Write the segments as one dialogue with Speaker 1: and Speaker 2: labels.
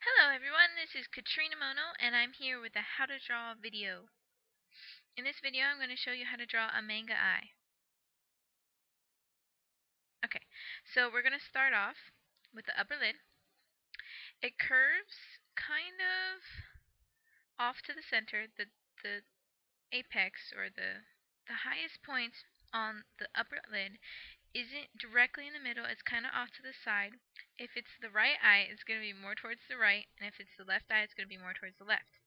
Speaker 1: Hello everyone, this is Katrina Mono and I'm here with a how to draw video. In this video I'm going to show you how to draw a manga eye. Okay, so we're going to start off with the upper lid. It curves kind of off to the center. The apex or the highest point on the upper lid isn't directly in the middle, it's kind of off to the side. If it's the right eye, it's going to be more towards the right, and if it's the left eye, it's going to be more towards the left.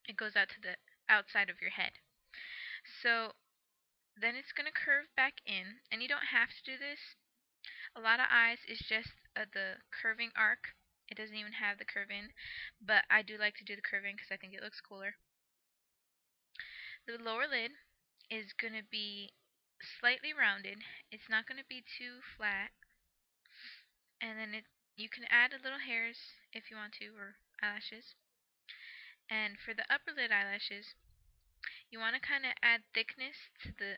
Speaker 1: It goes out to the outside of your head. So then it's going to curve back in, and you don't have to do this. A lot of eyes is just the curving arc. It doesn't even have the curve in, but I do like to do the curving because I think it looks cooler. The lower lid is going to be slightly rounded. It's not going to be too flat. And then you can add a little hairs if you want to, or eyelashes. And for the upper lid eyelashes, you want to kind of add thickness to the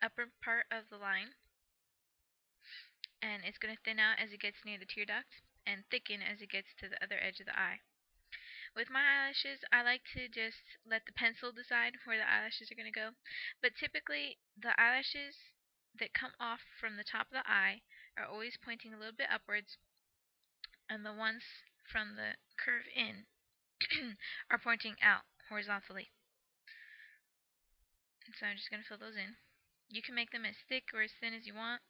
Speaker 1: upper part of the line, and it's going to thin out as it gets near the tear duct and thicken as it gets to the other edge of the eye. With my eyelashes, I like to just let the pencil decide where the eyelashes are going to go, but typically the eyelashes that come off from the top of the eye are always pointing a little bit upwards, and the ones from the curve in are pointing out horizontally. And so I'm just going to fill those in. You can make them as thick or as thin as you want.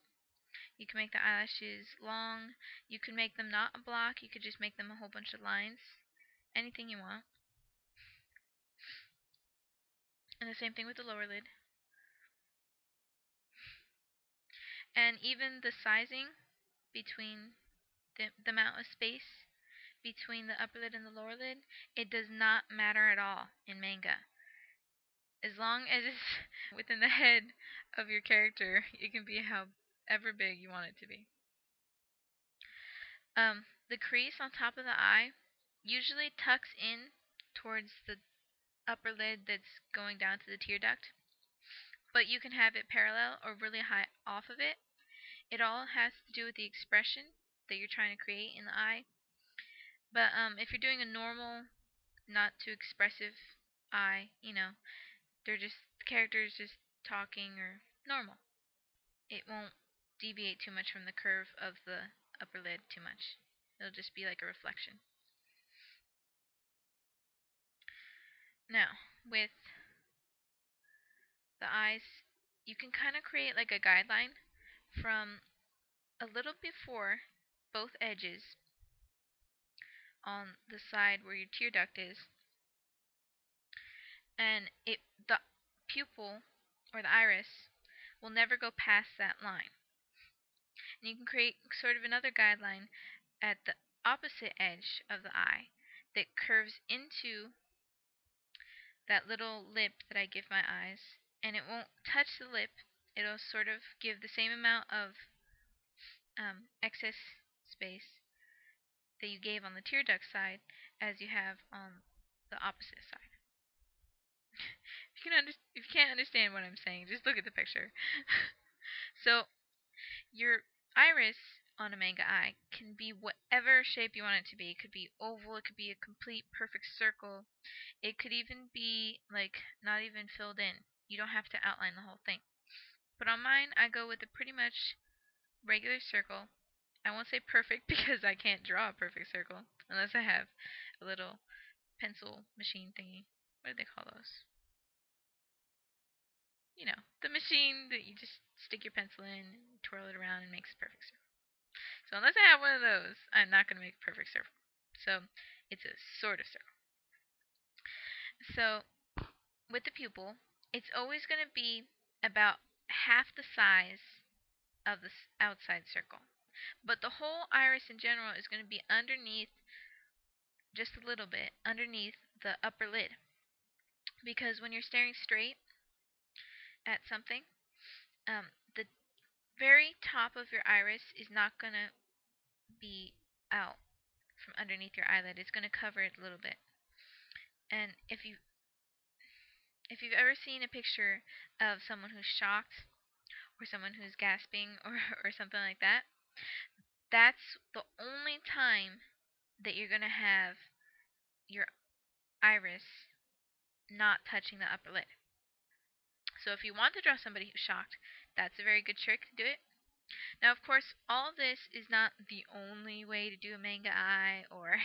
Speaker 1: You can make the eyelashes long. You can make them not a block. You could just make them a whole bunch of lines. Anything you want. And the same thing with the lower lid. And even the sizing between the amount of space between the upper lid and the lower lid, it does not matter at all in manga. As long as it's within the head of your character, it can be however big you want it to be. The crease on top of the eye usually tucks in towards the upper lid that's going down to the tear duct, but you can have it parallel or really high off of it. It all has to do with the expression that you're trying to create in the eye. But if you're doing a normal, not too expressive eye, the character's just talking or normal. It won't deviate too much from the curve of the upper lid too much. It'll just be like a reflection. Now, with the eyes, you can kind of create like a guideline from a little before both edges on the side where your tear duct is, and the pupil or the iris will never go past that line. And you can create sort of another guideline at the opposite edge of the eye that curves into that little lip that I give my eyes, and it won't touch the lip. It'll sort of give the same amount of excess space that you gave on the tear duct side as you have on the opposite side. If you can't understand what I'm saying, just look at the picture. So your iris on a manga eye can be whatever shape you want it to be. It could be oval, it could be a complete perfect circle. It could even be like not even filled in. You don't have to outline the whole thing. But on mine, I go with a pretty much regular circle. I won't say perfect because I can't draw a perfect circle unless I have a little pencil machine thingy. What do they call those? The machine that you just stick your pencil in and twirl it around and makes a perfect circle. So unless I have one of those, I'm not going to make a perfect circle. So it's a sort of circle. So with the pupil, it's always going to be about half the size of the outside circle. But the whole iris in general is going to be underneath, just a little bit, underneath the upper lid. Because when you're staring straight at something, the very top of your iris is not going to be out from underneath your eyelid. It's going to cover it a little bit. And if you've ever seen a picture of someone who's shocked or someone who's gasping or something like that, that's the only time that you're going to have your iris not touching the upper lid. So if you want to draw somebody who's shocked, that's a very good trick to do it. Now, of course, all this is not the only way to do a manga eye or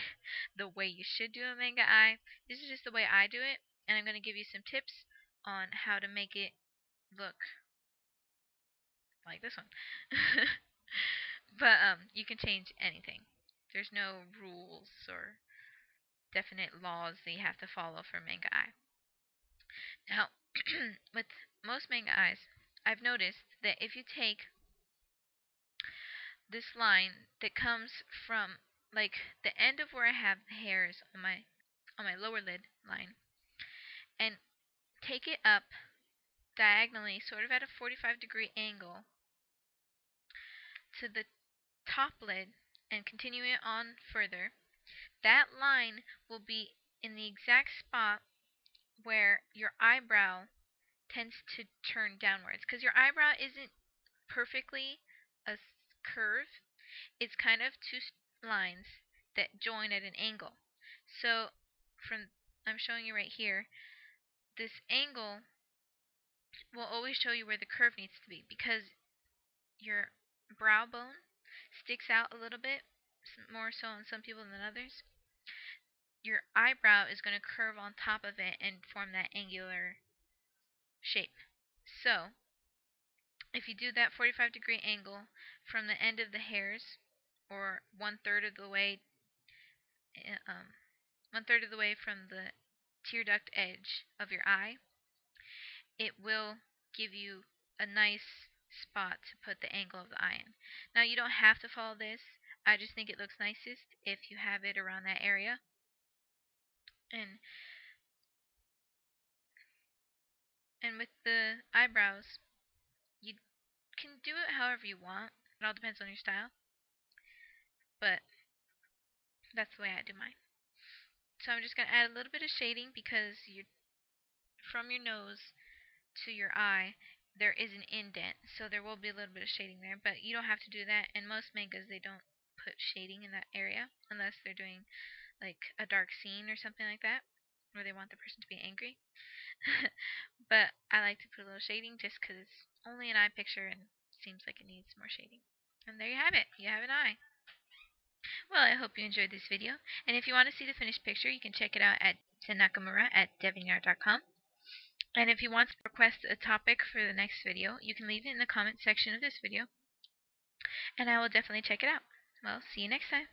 Speaker 1: the way you should do a manga eye. This is just the way I do it, and I'm going to give you some tips on how to make it look like this one. But you can change anything. There's no rules or definite laws that you have to follow for manga eye. Now, with most manga eyes, I've noticed that if you take this line that comes from like the end of where I have the hairs on my lower lid line and take it up diagonally, sort of at a 45-degree angle to the top lid and continue it on further, that line will be in the exact spot where your eyebrow tends to turn downwards, because your eyebrow isn't perfectly a curve. It's kind of two lines that join at an angle. So from I'm showing you right here, this angle will always show you where the curve needs to be, because your brow bone sticks out a little bit, more so on some people than others. Your eyebrow is going to curve on top of it and form that angular shape. So if you do that 45-degree angle from the end of the hairs, or 1/3 of the way, um, 1/3 of the way from the tear duct edge of your eye, it will give you a nice spot to put the angle of the eye in. Now, you don't have to follow this. I just think it looks nicest if you have it around that area. And with the eyebrows, you can do it however you want. It all depends on your style. But that's the way I do mine. So I'm just going to add a little bit of shading, because from your nose to your eye, there is an indent, so there will be a little bit of shading there, but you don't have to do that. In most mangas, they don't put shading in that area unless they're doing like a dark scene or something like that, where they want the person to be angry. But I like to put a little shading just because it's only an eye picture and seems like it needs more shading. And there you have it. You have an eye. Well, I hope you enjoyed this video, and if you want to see the finished picture, you can check it out at nakamura@deviantart.com. And if you want to request a topic for the next video, you can leave it in the comment section of this video, and I will definitely check it out. Well, see you next time.